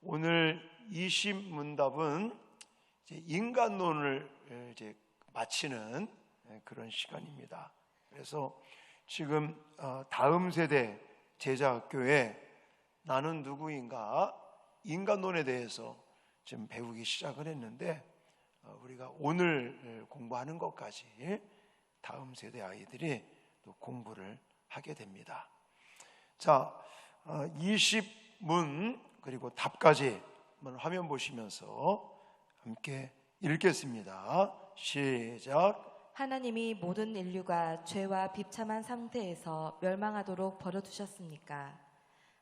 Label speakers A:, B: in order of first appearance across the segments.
A: 오늘 20문답은 인간론을 이제 마치는 그런 시간입니다. 그래서 지금 다음 세대 제자학교에 나는 누구인가 인간론에 대해서 지금 배우기 시작을 했는데, 우리가 오늘 공부하는 것까지 다음 세대 아이들이 또 공부를 하게 됩니다. 자, 20문 그리고 답까지 한번 화면 보시면서 함께 읽겠습니다. 시작.
B: 하나님이 모든 인류가 죄와 비참한 상태에서 멸망하도록 버려두셨습니까?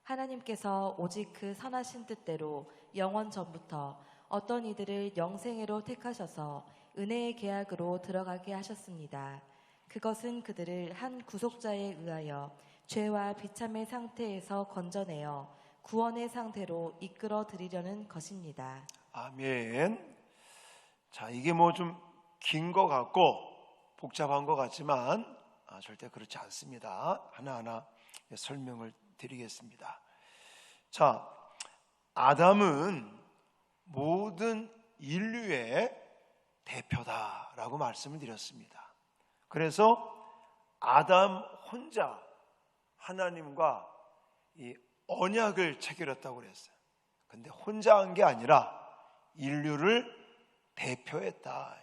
B: 하나님께서 오직 그 선하신 뜻대로 영원 전부터 어떤 이들을 영생애로 택하셔서 은혜의 계약으로 들어가게 하셨습니다. 그것은 그들을 한 구속자에 의하여 죄와 비참의 상태에서 건져내어 구원의 상태로 이끌어 드리려는 것입니다.
A: 아멘. 자, 이게 뭐 좀 긴 것 같고 복잡한 것 같지만 절대 그렇지 않습니다. 하나하나 설명을 드리겠습니다. 자, 아담은 모든 인류의 대표다라고 말씀을 드렸습니다. 그래서 아담 혼자 하나님과 이 언약을 체결했다고 그랬어요. 근데 혼자 한 게 아니라 인류를 대표했다.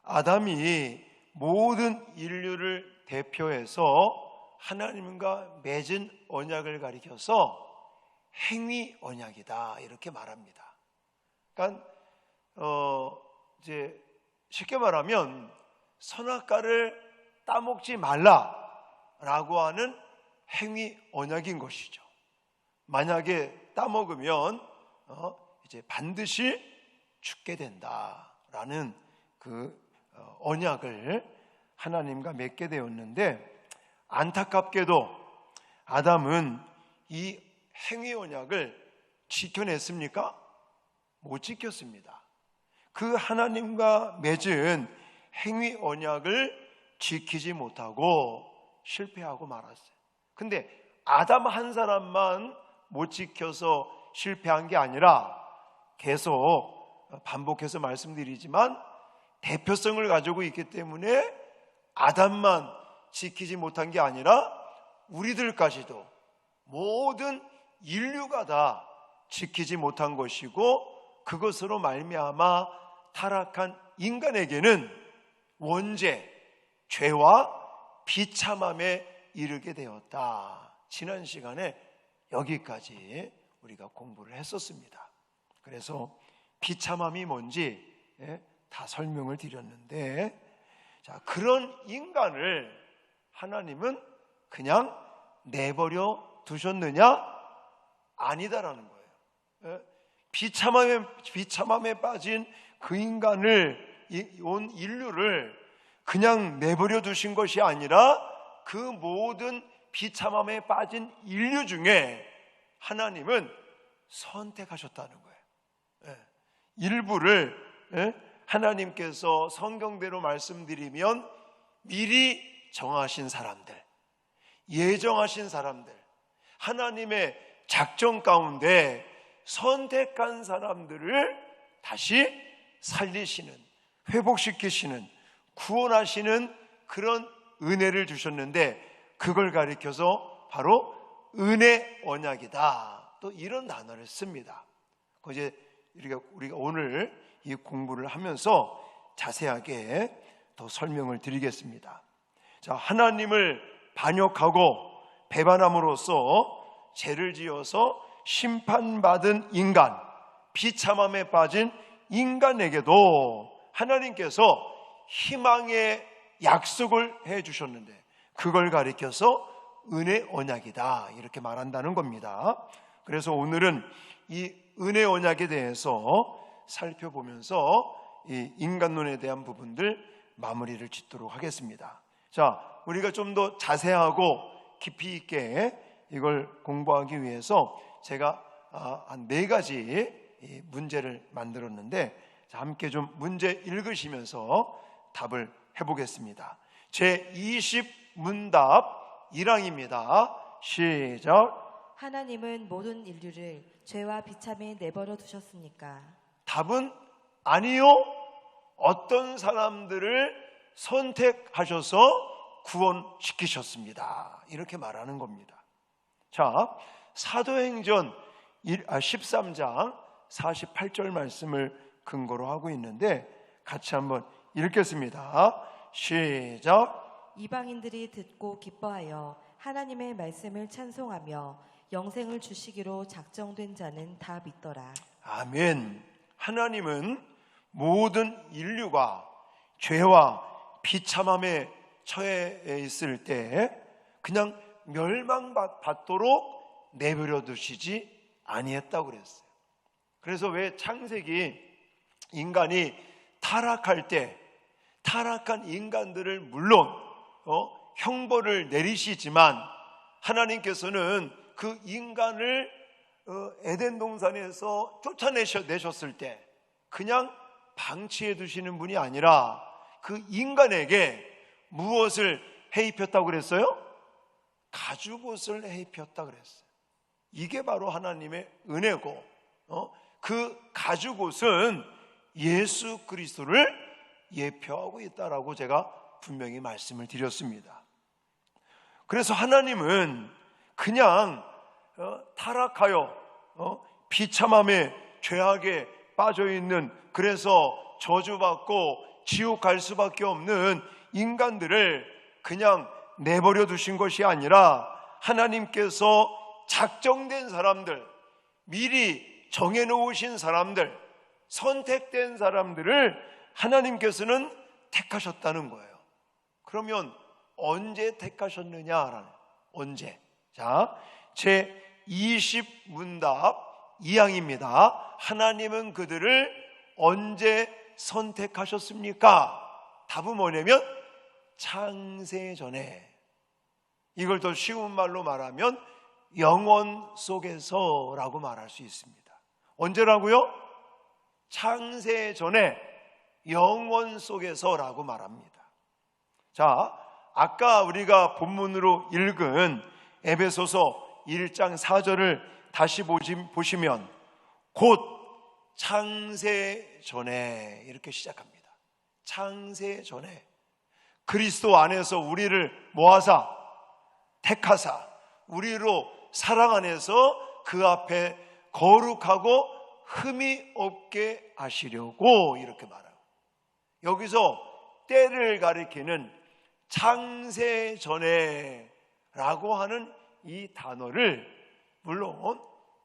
A: 아담이 모든 인류를 대표해서 하나님과 맺은 언약을 가리켜서 행위 언약이다 이렇게 말합니다. 그러니까 이제 쉽게 말하면 선악과를 따먹지 말라라고 하는 행위 언약인 것이죠. 만약에 따먹으면 이제 반드시 죽게 된다라는 그 언약을 하나님과 맺게 되었는데, 안타깝게도 아담은 이 행위 언약을 지켜냈습니까? 못 지켰습니다. 그 하나님과 맺은 행위 언약을 지키지 못하고 실패하고 말았어요. 근데 아담 한 사람만 못 지켜서 실패한 게 아니라, 계속 반복해서 말씀드리지만 대표성을 가지고 있기 때문에 아담만 지키지 못한 게 아니라 우리들까지도 모든 인류가 다 지키지 못한 것이고, 그것으로 말미암아 타락한 인간에게는 원죄, 죄와 비참함에 이르게 되었다. 지난 시간에 여기까지 우리가 공부를 했었습니다. 그래서 비참함이 뭔지 다 설명을 드렸는데, 자, 그런 인간을 하나님은 그냥 내버려 두셨느냐? 아니다라는 거예요. 비참함에 빠진 그 인간을, 온 인류를 그냥 내버려 두신 것이 아니라 그 모든 비참함에 빠진 인류 중에 하나님은 선택하셨다는 거예요. 일부를 하나님께서 성경대로 말씀드리면 미리 정하신 사람들, 예정하신 사람들, 하나님의 작전 가운데 선택한 사람들을 다시 살리시는, 회복시키시는, 구원하시는 그런 은혜를 주셨는데, 그걸 가리켜서 바로 은혜 언약이다, 또 이런 단어를 씁니다. 이제 우리가 오늘 이 공부를 하면서 자세하게 더 설명을 드리겠습니다. 자, 하나님을 반역하고 배반함으로써 죄를 지어서 심판받은 인간, 비참함에 빠진 인간에게도 하나님께서 희망의 약속을 해주셨는데, 그걸 가리켜서 은혜 언약이다 이렇게 말한다는 겁니다. 그래서 오늘은 이 은혜 언약에 대해서 살펴보면서 이 인간론에 대한 부분들 마무리를 짓도록 하겠습니다. 자, 우리가 좀 더 자세하고 깊이 있게 이걸 공부하기 위해서 제가 한 4가지 문제를 만들었는데, 자, 함께 좀 문제 읽으시면서 답을 해보겠습니다. 제20문답 1항입니다. 시작.
B: 하나님은 모든 인류를 죄와 비참에 내버려 두셨습니까?
A: 답은 아니요. 어떤 사람들을 선택하셔서 구원시키셨습니다. 이렇게 말하는 겁니다. 자, 사도행전 13장 48절 말씀을 근거로 하고 있는데 같이 한번 읽겠습니다. 시작.
B: 이방인들이 듣고 기뻐하여 하나님의 말씀을 찬송하며 영생을 주시기로 작정된 자는 다 믿더라.
A: 아멘. 하나님은 모든 인류가 죄와 비참함에 처해 있을 때 그냥 멸망받도록 내버려 두시지 아니했다고 그랬어요. 그래서 왜 창세기 인간이 타락할 때 타락한 인간들을 물론 형벌을 내리시지만 하나님께서는 그 인간을 에덴 동산에서 쫓아내셨을 때 그냥 방치해 두시는 분이 아니라 그 인간에게 무엇을 해입혔다고 그랬어요? 가죽옷을 해입혔다고 그랬어요. 이게 바로 하나님의 은혜고 그 가죽옷은 예수 그리스도를 예표하고 있다라고 제가 분명히 말씀을 드렸습니다. 그래서 하나님은 그냥 타락하여 비참함에 죄악에 빠져있는, 그래서 저주받고 지옥 갈 수밖에 없는 인간들을 그냥 내버려 두신 것이 아니라 하나님께서 작정된 사람들, 미리 정해놓으신 사람들, 선택된 사람들을 하나님께서는 택하셨다는 거예요. 그러면 언제 택하셨느냐라는, 언제? 자, 제 20문답 2항입니다. 하나님은 그들을 언제 선택하셨습니까? 답은 뭐냐면 창세전에. 이걸 더 쉬운 말로 말하면 영원 속에서라고 말할 수 있습니다. 언제라고요? 창세전에 영원 속에서라고 말합니다. 자, 아까 우리가 본문으로 읽은 에베소서 1장 4절을 다시 보시면 곧 창세전에 이렇게 시작합니다. 창세전에 그리스도 안에서 우리를 모아사 택하사 우리로 사랑 안에서 그 앞에 거룩하고 흠이 없게 하시려고 이렇게 말하고, 여기서 때를 가리키는 창세전에 라고 하는 이 단어를 물론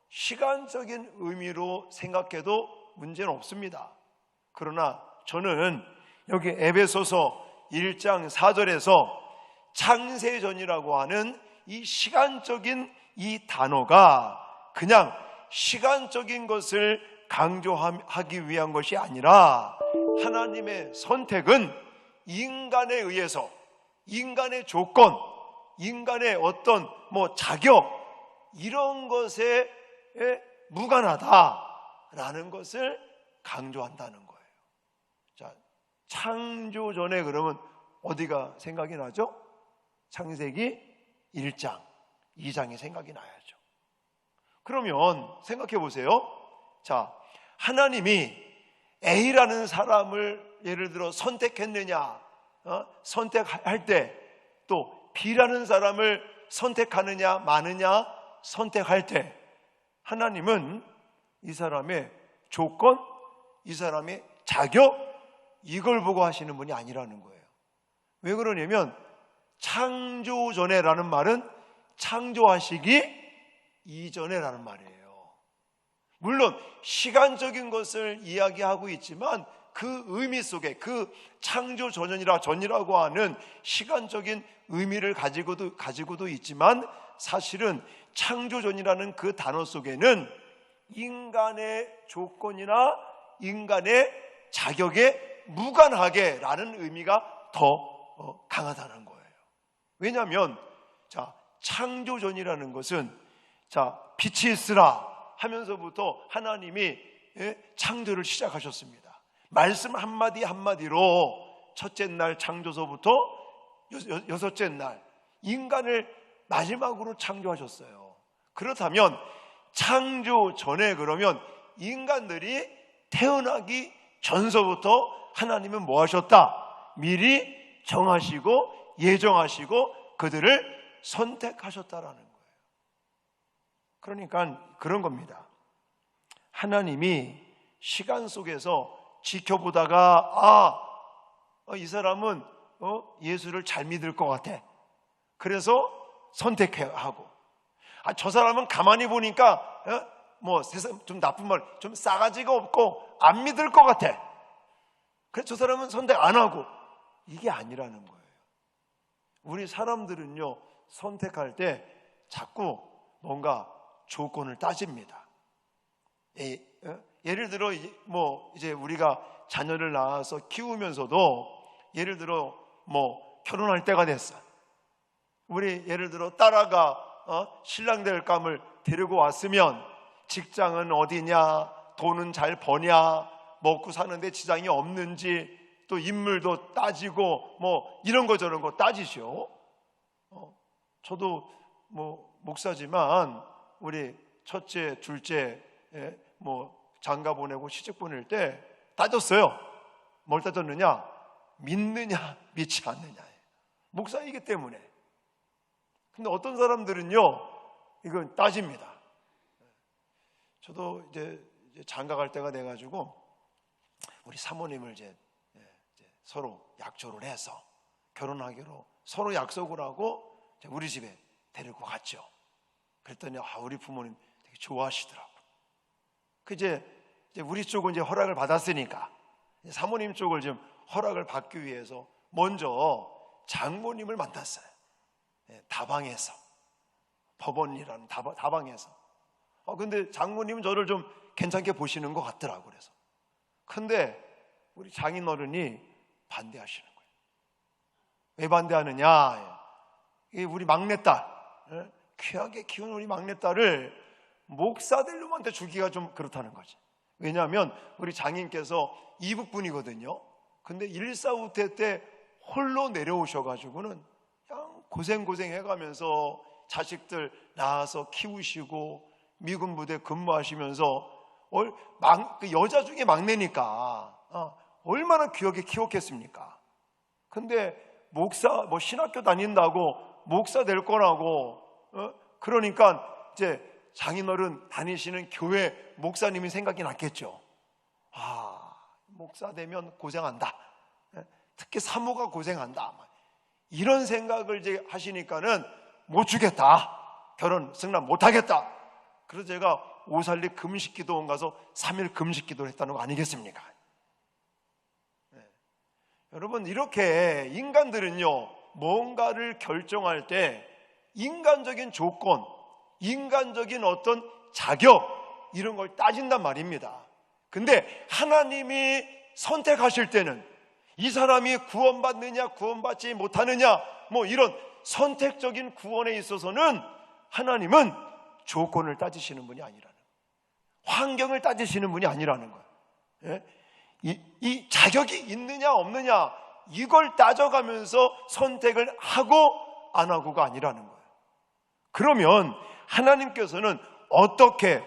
A: 시간적인 의미로 생각해도 문제는 없습니다. 그러나 저는 여기 에베소서 1장 4절에서 창세전이라고 하는 이 시간적인 이 단어가 그냥 시간적인 것을 강조하기 위한 것이 아니라 하나님의 선택은 인간에 의해서, 인간의 조건, 인간의 어떤 자격, 이런 것에 무관하다라는 것을 강조한다는 거예요. 자, 창조 전에 그러면 어디가 생각이 나죠? 창세기 1장, 2장이 생각이 나야죠. 그러면 생각해 보세요. 자, 하나님이 A라는 사람을 예를 들어 선택했느냐, 선택할 때 또 B라는 사람을 선택하느냐 마느냐 선택할 때 하나님은 이 사람의 조건, 이 사람의 자격, 이걸 보고 하시는 분이 아니라는 거예요. 왜 그러냐면 창조전에라는 말은 창조하시기 이전에라는 말이에요. 물론 시간적인 것을 이야기하고 있지만 그 의미 속에, 그 창조전이라고 하는 시간적인 의미를 가지고도 있지만 있지만 창조전이라는 그 단어 속에는 인간의 조건이나 인간의 자격에 무관하게 라는 의미가 더 강하다는 거예요. 왜냐하면 창조전이라는 것은 빛이 있으라 하면서부터 하나님이 창조를 시작하셨습니다. 말씀 한마디 한마디로 첫째 날 창조서부터 여섯째 날 인간을 마지막으로 창조하셨어요. 그렇다면 창조 전에 그러면 인간들이 태어나기 전서부터 하나님은 뭐 하셨다? 미리 정하시고 예정하시고 그들을 선택하셨다라는 거예요. 그러니까 그런 겁니다. 하나님이 시간 속에서 지켜보다가 이 사람은 예수를 잘 믿을 것 같아. 그래서 선택하고, 저 사람은 가만히 보니까 뭐 세상 좀 나쁜 말, 좀 싸가지가 없고 안 믿을 것 같아. 그래서 저 사람은 선택 안 하고. 이게 아니라는 거예요. 우리 사람들은요, 선택할 때 자꾸 뭔가 조건을 따집니다. 예를 들어 이제 우리가 자녀를 낳아서 키우면서도 예를 들어 결혼할 때가 됐어. 우리 예를 들어 딸아가 신랑 될 감을 데리고 왔으면 직장은 어디냐, 돈은 잘 버냐, 먹고 사는데 지장이 없는지, 또 인물도 따지고 이런 거 저런 거 따지죠. 저도 목사지만 우리 첫째, 둘째 장가 보내고 시집 보낼 때 따졌어요. 뭘 따졌느냐? 믿느냐 믿지 않느냐. 목사이기 때문에. 근데 어떤 사람들은요, 이건 따집니다. 저도 이제 장가 갈 때가 돼가지고 우리 사모님을 이제 서로 약조를 해서 결혼하기로 서로 약속을 하고 우리 집에 데리고 갔죠. 그랬더니 우리 부모님 되게 좋아하시더라고. 이제 우리 쪽은 이제 허락을 받았으니까 사모님 쪽을 좀 허락을 받기 위해서 먼저 장모님을 만났어요. 다방에서, 법원이라는 다방에서. 근데 장모님은 저를 좀 괜찮게 보시는 것 같더라고. 그래서 근데 우리 장인어른이 반대하시는 거예요. 왜 반대하느냐? 우리 막내딸, 귀하게 키운 우리 막내딸을 목사될 놈한테 주기가 좀 그렇다는 거지. 왜냐하면 우리 장인께서 이북분이거든요. 근데 1.4 때 홀로 내려오셔가지고는 그냥 고생 해가면서 자식들 낳아서 키우시고 미군 부대 근무하시면서 그 여자 중에 막내니까 얼마나 귀하게 키웠겠습니까? 근데 목사 신학교 다닌다고 목사 될 거라고 그러니까 이제 장인어른 다니시는 교회 목사님이 생각이 났겠죠. 목사 되면 고생한다. 특히 사모가 고생한다. 이런 생각을 이제 하시니까는 못 주겠다. 결혼 승낙 못 하겠다. 그래서 제가 오살리 금식기도원 가서 3일 금식기도를 했다는 거 아니겠습니까? 여러분, 이렇게 인간들은요, 뭔가를 결정할 때 인간적인 조건, 인간적인 어떤 자격, 이런 걸 따진단 말입니다. 근데 하나님이 선택하실 때는 이 사람이 구원받느냐 구원받지 못하느냐 이런 선택적인 구원에 있어서는 하나님은 조건을 따지시는 분이 아니라는 거예요. 환경을 따지시는 분이 아니라는 거예요. 이 자격이 있느냐 없느냐 이걸 따져가면서 선택을 하고 안 하고가 아니라는 거예요. 그러면 하나님께서는 어떻게,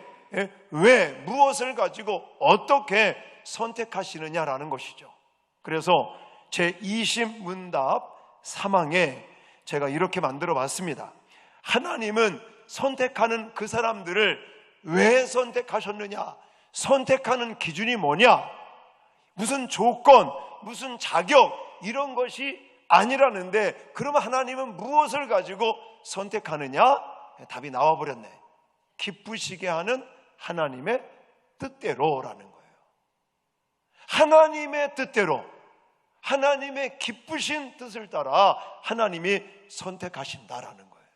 A: 왜, 무엇을 가지고 어떻게 선택하시느냐라는 것이죠. 그래서 제20문답 3항에 제가 이렇게 만들어 봤습니다. 하나님은 선택하는 그 사람들을 왜 선택하셨느냐, 선택하는 기준이 뭐냐, 무슨 조건, 무슨 자격 이런 것이 아니라는데, 그러면 하나님은 무엇을 가지고 선택하느냐? 답이 나와버렸네. 기쁘시게 하는 하나님의 뜻대로라는 거예요. 하나님의 뜻대로, 하나님의 기쁘신 뜻을 따라 하나님이 선택하신다라는 거예요.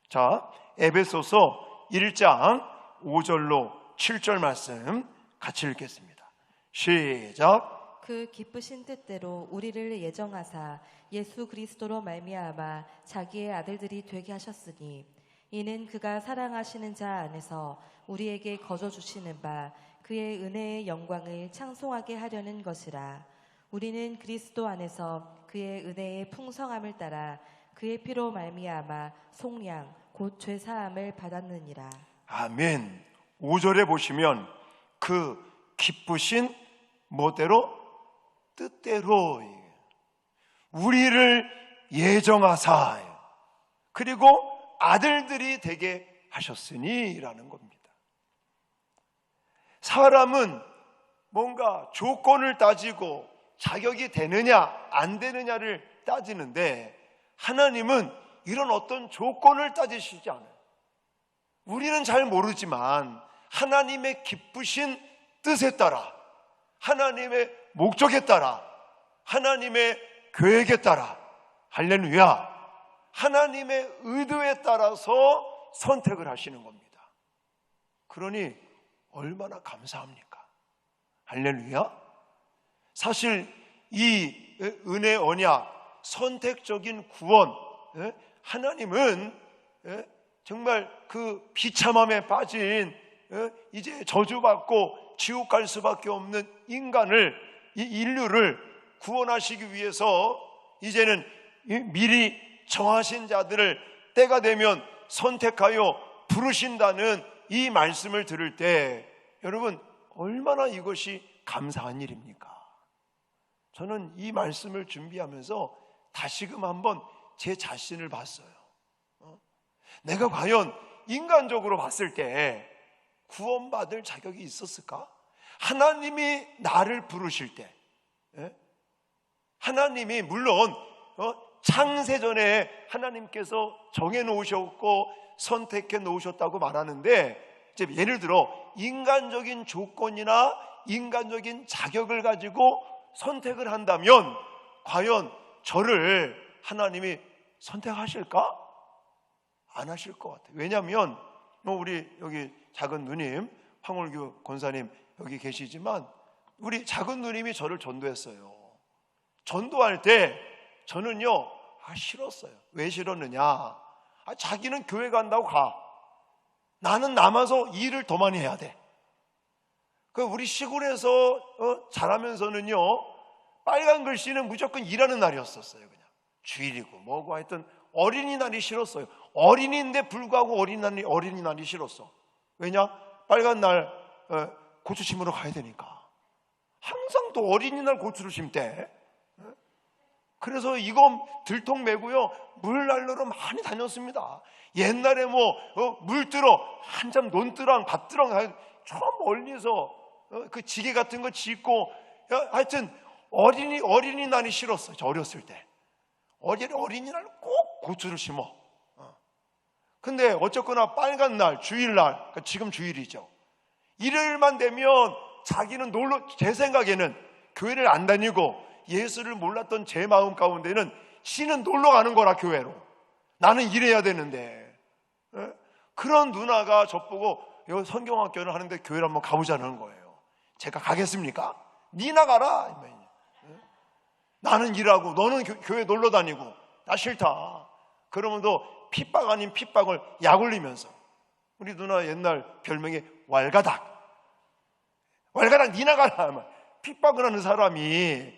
A: 자, 에베소서 1장 5절로 7절 말씀 같이 읽겠습니다. 시작.
B: 그 기쁘신 뜻대로 우리를 예정하사 예수 그리스도로 말미암아 자기의 아들들이 되게 하셨으니, 이는 그가 사랑하시는 자 안에서 우리에게 거저 주시는 바 그의 은혜의 영광을 찬송하게 하려는 것이라. 우리는 그리스도 안에서 그의 은혜의 풍성함을 따라 그의 피로 말미암아 속량 곧 죄 사함을 받았느니라.
A: 아멘. 5절에 보시면 그 기쁘신 뭐대로? 뜻대로 우리를 예정하사 그리고 아들들이 되게 하셨으니라는 겁니다. 사람은 뭔가 조건을 따지고 자격이 되느냐 안 되느냐를 따지는데 하나님은 이런 어떤 조건을 따지시지 않아요. 우리는 잘 모르지만 하나님의 기쁘신 뜻에 따라, 하나님의 목적에 따라, 하나님의 계획에 따라, 할렐루야, 하나님의 의도에 따라서 선택을 하시는 겁니다. 그러니 얼마나 감사합니까? 할렐루야. 사실 이 은혜 언약, 선택적인 구원, 하나님은 정말 그 비참함에 빠진 이제 저주받고 지옥 갈 수밖에 없는 인간을, 이 인류를 구원하시기 위해서 이제는 미리 정하신 자들을 때가 되면 선택하여 부르신다는 이 말씀을 들을 때 여러분 얼마나 이것이 감사한 일입니까? 저는 이 말씀을 준비하면서 다시금 한번 제 자신을 봤어요. 내가 과연 인간적으로 봤을 때 구원받을 자격이 있었을까? 하나님이 나를 부르실 때, 하나님이 물론 창세전에 하나님께서 정해 놓으셨고 선택해 놓으셨다고 말하는데, 이제 예를 들어 인간적인 조건이나 인간적인 자격을 가지고 선택을 한다면 과연 저를 하나님이 선택하실까? 안 하실 것 같아요. 왜냐하면 우리 여기 작은 누님, 황홀규 권사님 여기 계시지만 우리 작은 누님이 저를 전도했어요. 전도할 때 저는요 싫었어요. 왜 싫었느냐? 자기는 교회 간다고 가. 나는 남아서 일을 더 많이 해야 돼. 우리 시골에서 자라면서는요 빨간 글씨는 무조건 일하는 날이었었어요. 그냥 주일이고 뭐고 하여튼 어린이날이 싫었어요. 어린이인데 불구하고 어린이날이 싫었어. 왜냐? 빨간 날 고추 심으러 가야 되니까. 항상 또 어린이날 고추를 심대. 그래서 이거 들통 메고요 물 날러러 많이 다녔습니다. 옛날에 물들어 한참 논두랑 밭두랑 저 멀리서 그 지게 같은 거 짚고 하여튼 어린이날이 싫었어요. 저 어렸을 때 어린이날 꼭 고추를 심어. 근데 어쨌거나 빨간 날, 주일날, 그러니까 지금 주일이죠. 일요일만 되면 자기는 제 생각에는 교회를 안 다니고 예수를 몰랐던 제 마음 가운데는 씨는 놀러 가는 거라 교회로. 나는 일해야 되는데. 그런 누나가 저보고 여기 성경학교를 하는데 교회를 한번 가보자는 거예요. 제가 가겠습니까? 니나 가라. 나는 일하고 너는 교회 놀러 다니고 나 싫다. 그러면 또 핍박 아닌 핍박을 약 올리면서, 우리 누나 옛날 별명이 왈가닥 니나 가라. 핍박을 하는 사람이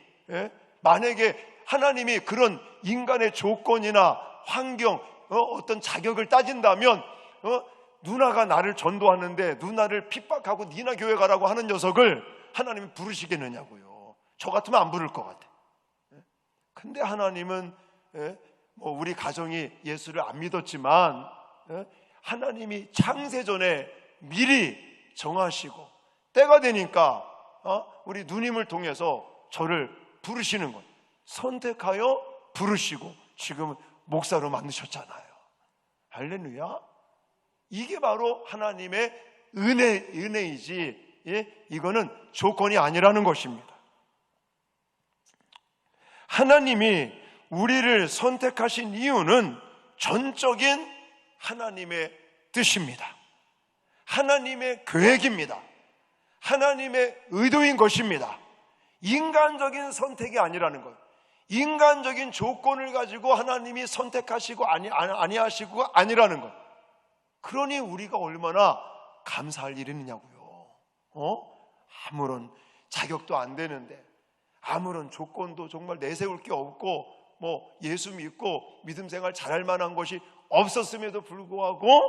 A: 만약에 하나님이 그런 인간의 조건이나 환경, 어떤 자격을 따진다면 누나가 나를 전도하는데 누나를 핍박하고 니나 교회 가라고 하는 녀석을 하나님이 부르시겠느냐고요. 저 같으면 안 부를 것 같아. 근데 하나님은 우리 가정이 예수를 안 믿었지만 하나님이 창세전에 미리 정하시고 때가 되니까 우리 누님을 통해서 저를 부르시는 것, 선택하여 부르시고 지금 목사로 만드셨잖아요. 할렐루야. 이게 바로 하나님의 은혜이지 이거는 조건이 아니라는 것입니다. 하나님이 우리를 선택하신 이유는 전적인 하나님의 뜻입니다. 하나님의 계획입니다. 하나님의 의도인 것입니다. 인간적인 선택이 아니라는 것. 인간적인 조건을 가지고 하나님이 선택하시고 아니하시고 아니라는 것. 그러니 우리가 얼마나 감사할 일이냐고요. 아무런 자격도 안 되는데, 아무런 조건도 정말 내세울 게 없고 예수 믿고 믿음 생활 잘할 만한 것이 없었음에도 불구하고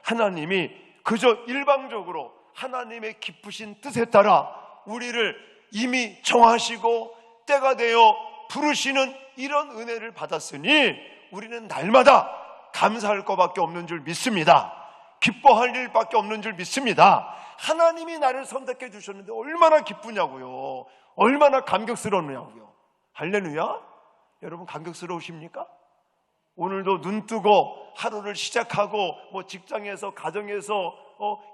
A: 하나님이 그저 일방적으로 하나님의 기쁘신 뜻에 따라 우리를 이미 정하시고 때가 되어 부르시는 이런 은혜를 받았으니 우리는 날마다 감사할 것밖에 없는 줄 믿습니다. 기뻐할 일밖에 없는 줄 믿습니다. 하나님이 나를 선택해 주셨는데 얼마나 기쁘냐고요. 얼마나 감격스러우냐고요. 할렐루야. 여러분 감격스러우십니까? 오늘도 눈 뜨고 하루를 시작하고 직장에서 가정에서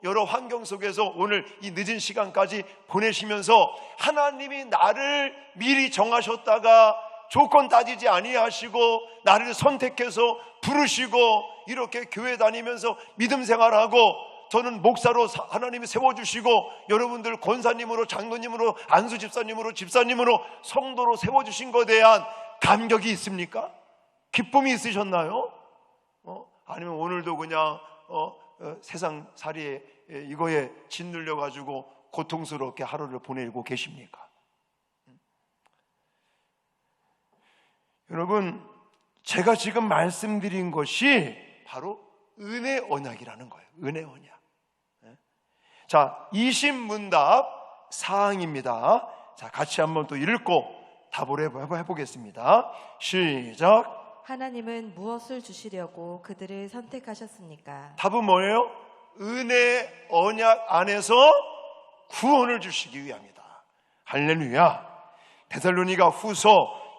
A: 여러 환경 속에서 오늘 이 늦은 시간까지 보내시면서 하나님이 나를 미리 정하셨다가 조건 따지지 아니하시고 나를 선택해서 부르시고 이렇게 교회 다니면서 믿음 생활하고 저는 목사로 하나님이 세워주시고 여러분들 권사님으로 장로님으로 안수집사님으로 집사님으로 성도로 세워주신 것에 대한 감격이 있습니까? 기쁨이 있으셨나요? 아니면 오늘도 그냥 세상 살이에 이거에 짓눌려 가지고 고통스럽게 하루를 보내고 계십니까? 여러분, 제가 지금 말씀드린 것이 바로 은혜 언약이라는 거예요. 은혜 언약. 자, 20문답 사항입니다. 자, 같이 한번 또 읽고 답을 해보겠습니다. 시작.
B: 하나님은 무엇을 주시려고 그들을 선택하셨습니까?
A: 답은 뭐예요? 은혜 언약 안에서 구원을 주시기 위함이다. 할렐루야. 데살로니가 후서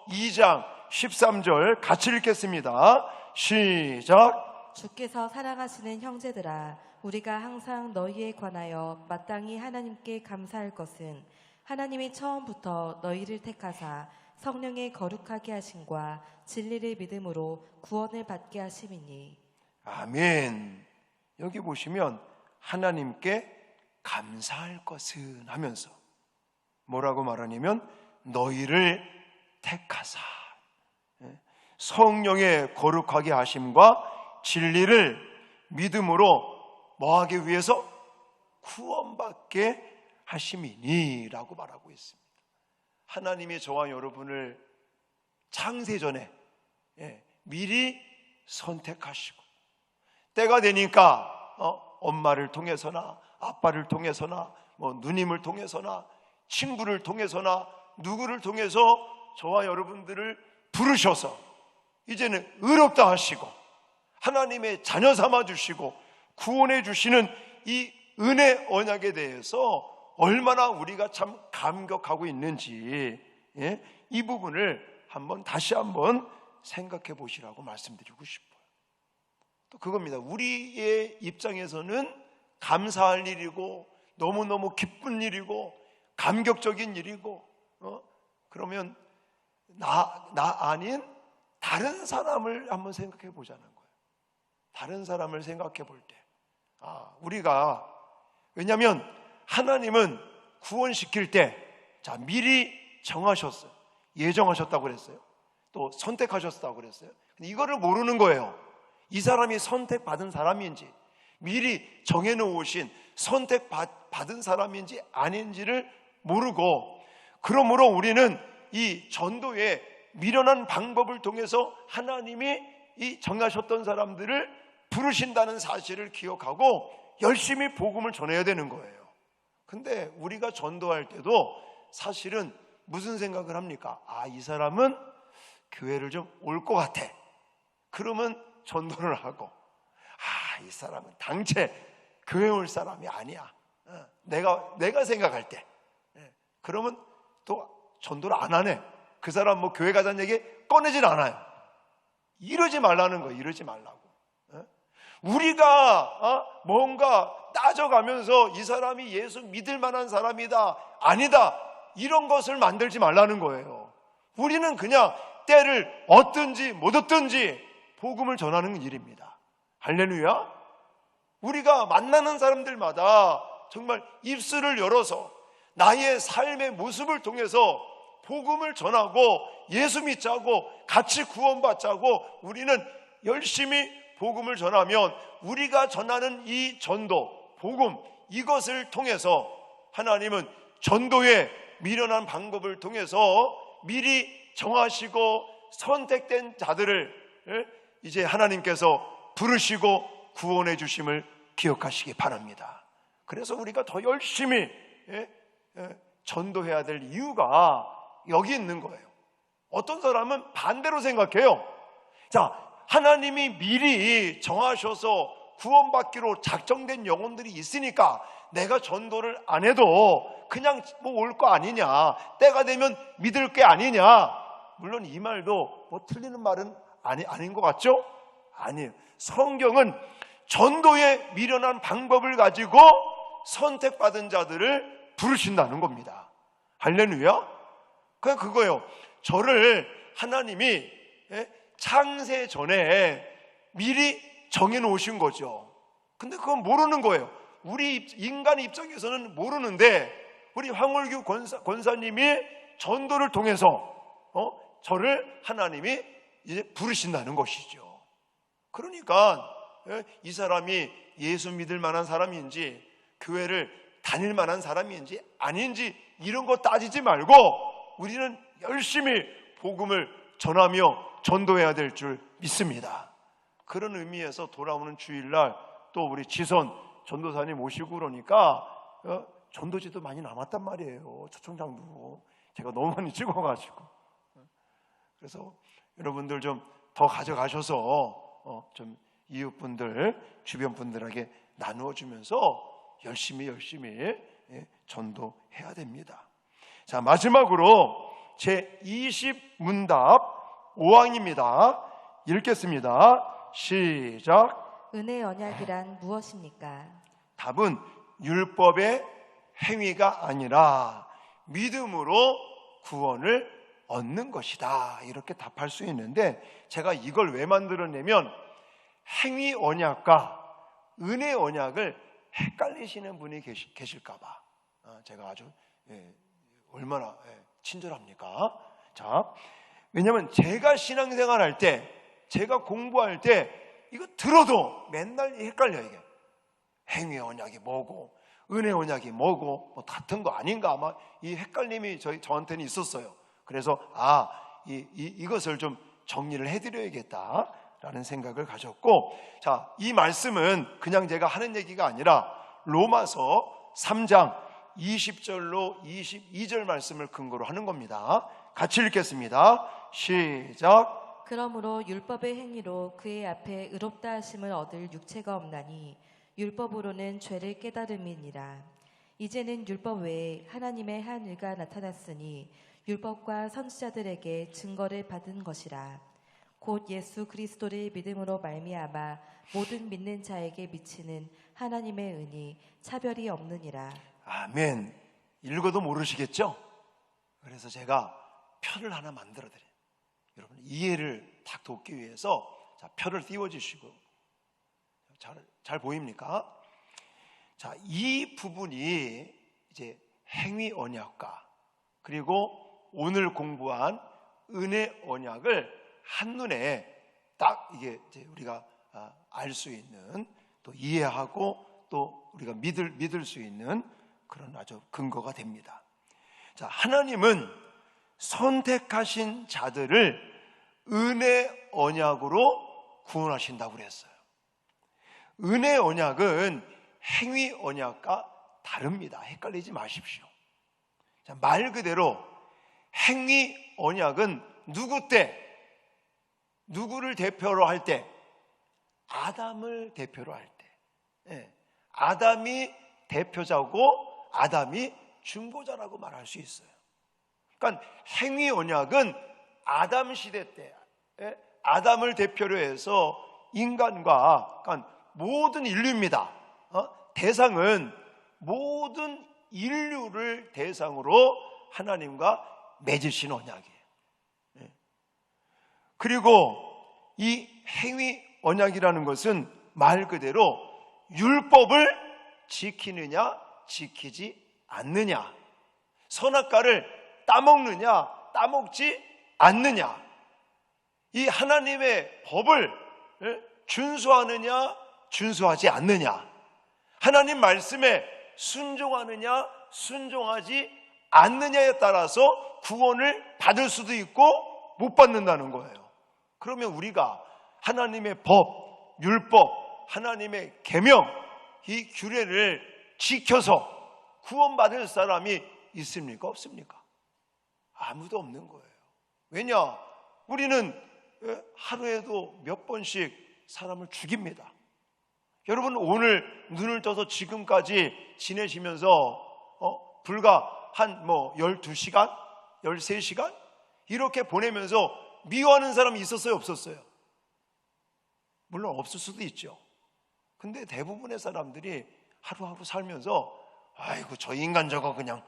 A: 2장 13절 같이 읽겠습니다. 시작.
B: 주께서 사랑하시는 형제들아, 우리가 항상 너희에 관하여 마땅히 하나님께 감사할 것은 하나님이 처음부터 너희를 택하사 성령의 거룩하게 하심과 진리를 믿음으로 구원을 받게 하심이니.
A: 아멘. 여기 보시면 하나님께 감사할 것은 하면서 뭐라고 말하냐면 너희를 택하사 성령의 거룩하게 하심과 진리를 믿음으로 뭐하기 위해서 구원받게 하심이니 라고 말하고 있습니다. 하나님이 저와 여러분을 창세전에 미리 선택하시고 때가 되니까 엄마를 통해서나 아빠를 통해서나 누님을 통해서나 친구를 통해서나 누구를 통해서 저와 여러분들을 부르셔서 이제는 의롭다 하시고 하나님의 자녀 삼아 주시고 구원해 주시는 이 은혜 언약에 대해서 얼마나 우리가 참 감격하고 있는지 이 부분을 다시 한번 생각해 보시라고 말씀드리고 싶어요. 또 그겁니다. 우리의 입장에서는 감사할 일이고 너무너무 기쁜 일이고 감격적인 일이고 그러면 나 아닌 다른 사람을 한번 생각해 보자는 거예요. 다른 사람을 생각해 볼 때 우리가 왜냐하면 하나님은 구원시킬 때 미리 정하셨어요. 예정하셨다고 그랬어요. 또 선택하셨다고 그랬어요. 근데 이거를 모르는 거예요. 이 사람이 선택받은 사람인지 미리 정해놓으신 선택받은 사람인지 아닌지를 모르고 그러므로 우리는 이 전도의 미련한 방법을 통해서 하나님이 이 정하셨던 사람들을 부르신다는 사실을 기억하고 열심히 복음을 전해야 되는 거예요. 근데 우리가 전도할 때도 사실은 무슨 생각을 합니까? 이 사람은 교회를 좀 올 것 같아. 그러면 전도를 하고 이 사람은 당최 교회 올 사람이 아니야. 내가 생각할 때 그러면 또 전도를 안 하네. 그 사람 교회 가자는 얘기 꺼내질 않아요. 이러지 말라는 거예요. 이러지 말라고. 우리가 뭔가 따져가면서 이 사람이 예수 믿을 만한 사람이다 아니다 이런 것을 만들지 말라는 거예요. 우리는 그냥 때를 얻든지 못 얻든지 복음을 전하는 일입니다. 할렐루야. 우리가 만나는 사람들마다 정말 입술을 열어서 나의 삶의 모습을 통해서 복음을 전하고 예수 믿자고 같이 구원받자고 우리는 열심히 복음을 전하면 우리가 전하는 이 전도, 복음 이것을 통해서 하나님은 전도의 미련한 방법을 통해서 미리 정하시고 선택된 자들을 이제 하나님께서 부르시고 구원해 주심을 기억하시기 바랍니다. 그래서 우리가 더 열심히 전도해야 될 이유가 여기 있는 거예요. 어떤 사람은 반대로 생각해요. 자, 하나님이 미리 정하셔서 구원받기로 작정된 영혼들이 있으니까 내가 전도를 안 해도 그냥 뭐 올 거 아니냐, 때가 되면 믿을 게 아니냐. 물론 이 말도 뭐 틀리는 말은 아닌 것 같죠? 아니에요. 성경은 전도에 미련한 방법을 가지고 선택받은 자들을 부르신다는 겁니다. 할렐루야. 그냥 그거예요. 저를 하나님이 창세 전에 미리 정해놓으신 거죠. 근데 그건 모르는 거예요. 우리 인간 입장에서는 모르는데 우리 황홀규 권사님이 전도를 통해서 저를 하나님이 이제 부르신다는 것이죠. 그러니까 이 사람이 예수 믿을 만한 사람인지 교회를 다닐 만한 사람인지 아닌지 이런 거 따지지 말고 우리는 열심히 복음을 전하며 전도해야 될 줄 믿습니다. 그런 의미에서 돌아오는 주일날 또 우리 지선 전도사님 모시고 그러니까 전도지도 많이 남았단 말이에요. 초청장도 제가 너무 많이 찍어가지고. 그래서 여러분들 좀 더 가져가셔서 좀 이웃분들 주변 분들에게 나누어주면서 열심히 전도해야 됩니다. 자, 마지막으로 제 20문답 5항입니다. 읽겠습니다. 시작.
B: 은혜 언약이란 무엇입니까?
A: 답은 율법의 행위가 아니라 믿음으로 구원을 얻는 것이다. 이렇게 답할 수 있는데 제가 이걸 왜 만들었냐면 행위 언약과 은혜 언약을 헷갈리시는 분이 계실까 봐. 제가 아주 얼마나 친절합니까? 자, 왜냐하면 제가 신앙생활 할 때, 제가 공부할 때 이거 들어도 맨날 헷갈려요. 이게 행위 언약이 뭐고 은혜 언약이 뭐고 뭐 같은 거 아닌가, 아마 이 헷갈림이 저한테는 있었어요. 그래서 이것을 좀 정리를 해드려야겠다라는 생각을 가졌고, 자, 이 말씀은 그냥 제가 하는 얘기가 아니라 로마서 3장 20절로 22절 말씀을 근거로 하는 겁니다. 같이 읽겠습니다. 시작.
B: 그러므로 율법의 행위로 그의 앞에 의롭다 하심을 얻을 육체가 없나니 율법으로는 죄를 깨달음이니라. 이제는 율법 외에 하나님의 한 의가 나타났으니 율법과 선지자들에게 증거를 받은 것이라. 곧 예수 그리스도를 믿음으로 말미암아 모든 믿는 자에게 미치는 하나님의 은이 차별이 없느니라.
A: 아멘. 읽어도 모르시겠죠? 그래서 제가 표를 하나 만들어 드려요. 여러분 이해를 딱 돕기 위해서 자, 표를 띄워주시고 잘 보입니까? 자, 이 부분이 이제 행위 언약과 그리고 오늘 공부한 은혜 언약을 한눈에 딱 이게 이제 우리가 알 수 있는, 또 이해하고 또 우리가 믿을 수 있는 그런 아주 근거가 됩니다. 자, 하나님은 선택하신 자들을 은혜 언약으로 구원하신다고 그랬어요. 은혜 언약은 행위 언약과 다릅니다. 헷갈리지 마십시오. 자, 말 그대로 행위 언약은 누구 때, 누구를 대표로 할 때? 아담을 대표로 할 때. 아담이 대표자고 아담이 중보자라고 말할 수 있어요. 그러니까 행위 언약은 아담 시대 때 아담을 대표로 해서 인간과, 그러니까 모든 인류입니다. 대상은 모든 인류를 대상으로 하나님과 맺으신 언약이에요. 그리고 이 행위 언약이라는 것은 말 그대로 율법을 지키느냐 지키지 않느냐, 선악과를 따먹느냐 따먹지 않느냐, 이 하나님의 법을 준수하느냐 준수하지 않느냐, 하나님 말씀에 순종하느냐 순종하지 않느냐에 따라서 구원을 받을 수도 있고 못 받는다는 거예요. 그러면 우리가 하나님의 법, 율법, 하나님의 계명, 이 규례를 지켜서 구원받을 사람이 있습니까? 없습니까? 아무도 없는 거예요. 왜냐? 우리는 하루에도 몇 번씩 사람을 죽입니다. 여러분, 오늘 눈을 떠서 지금까지 지내시면서 불과 한 12시간? 13시간? 이렇게 보내면서 미워하는 사람이 있었어요? 없었어요? 물론 없을 수도 있죠. 근데 대부분의 사람들이 하루하루 살면서 아이고 저 인간 저거 그냥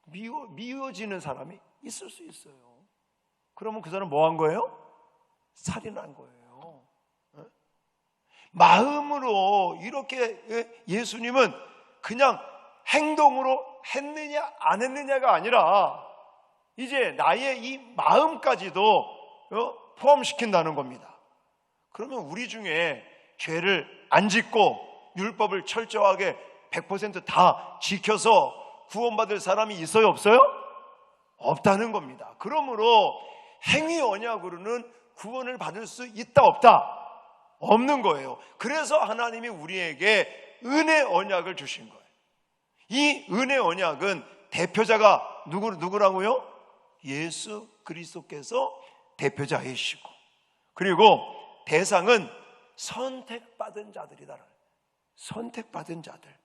A: 미워지는 사람이 있을 수 있어요. 그러면 그 사람 뭐 한 거예요? 살인한 거예요. 마음으로 이렇게 예수님은 그냥 행동으로 했느냐 안 했느냐가 아니라 이제 나의 이 마음까지도 포함시킨다는 겁니다. 그러면 우리 중에 죄를 안 짓고 율법을 철저하게 100% 다 지켜서 구원받을 사람이 있어요? 없어요? 없다는 겁니다. 그러므로 행위 언약으로는 구원을 받을 수 있다 없다? 없는 거예요. 그래서 하나님이 우리에게 은혜 언약을 주신 거예요. 이 은혜 언약은 대표자가 누구라고요? 예수 그리스도께서 대표자이시고, 그리고 대상은 선택받은 자들이다. 선택받은 자들.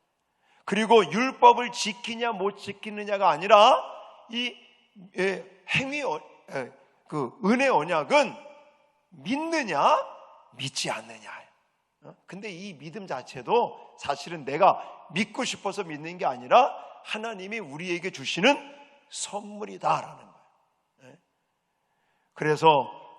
A: 그리고 율법을 지키냐 못 지키느냐가 아니라 이 행위 은혜 언약은 믿느냐 믿지 않느냐. 근데 이 믿음 자체도 사실은 내가 믿고 싶어서 믿는 게 아니라 하나님이 우리에게 주시는 선물이다라는 거예요. 그래서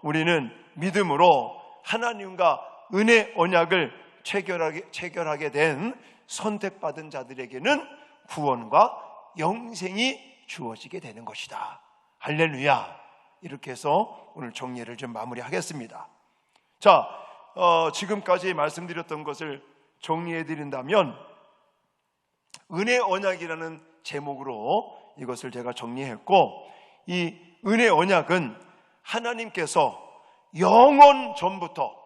A: 우리는 믿음으로 하나님과 은혜 언약을 체결하게 된 선택받은 자들에게는 구원과 영생이 주어지게 되는 것이다. 할렐루야. 이렇게 해서 오늘 정리를 좀 마무리하겠습니다. 자, 지금까지 말씀드렸던 것을 정리해 드린다면 은혜 언약이라는 제목으로 이것을 제가 정리했고, 이 은혜 언약은 하나님께서 영원 전부터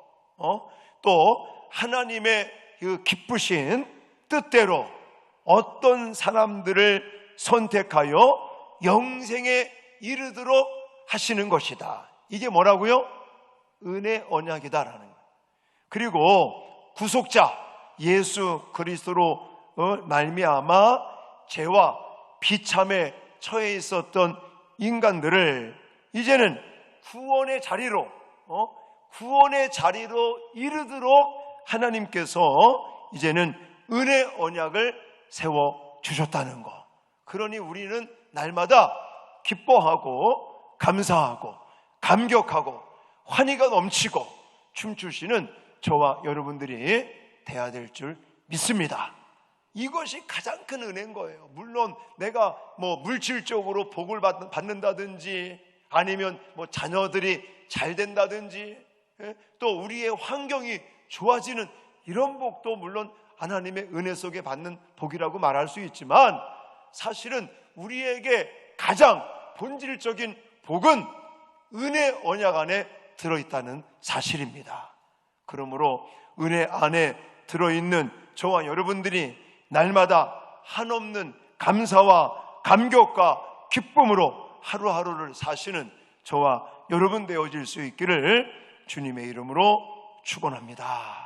A: 또 하나님의 그 기쁘신 뜻대로 어떤 사람들을 선택하여 영생에 이르도록 하시는 것이다. 이게 뭐라고요? 은혜 언약이다라는 거예요. 그리고 구속자 예수 그리스도로 말미암아 죄와 비참에 처해 있었던 인간들을 이제는 구원의 자리로 이르도록 하나님께서 이제는 은혜 언약을 세워 주셨다는 거. 그러니 우리는 날마다 기뻐하고 감사하고 감격하고 환희가 넘치고 춤추시는 저와 여러분들이 돼야 될 줄 믿습니다. 이것이 가장 큰 은혜인 거예요. 물론 내가 물질적으로 복을 받는다든지 아니면 자녀들이 잘 된다든지 또 우리의 환경이 좋아지는 이런 복도 물론 하나님의 은혜 속에 받는 복이라고 말할 수 있지만, 사실은 우리에게 가장 본질적인 복은 은혜 언약 안에 들어있다는 사실입니다. 그러므로 은혜 안에 들어있는 저와 여러분들이 날마다 한없는 감사와 감격과 기쁨으로 하루하루를 사시는 저와 여러분 되어질 수 있기를 주님의 이름으로 축원합니다.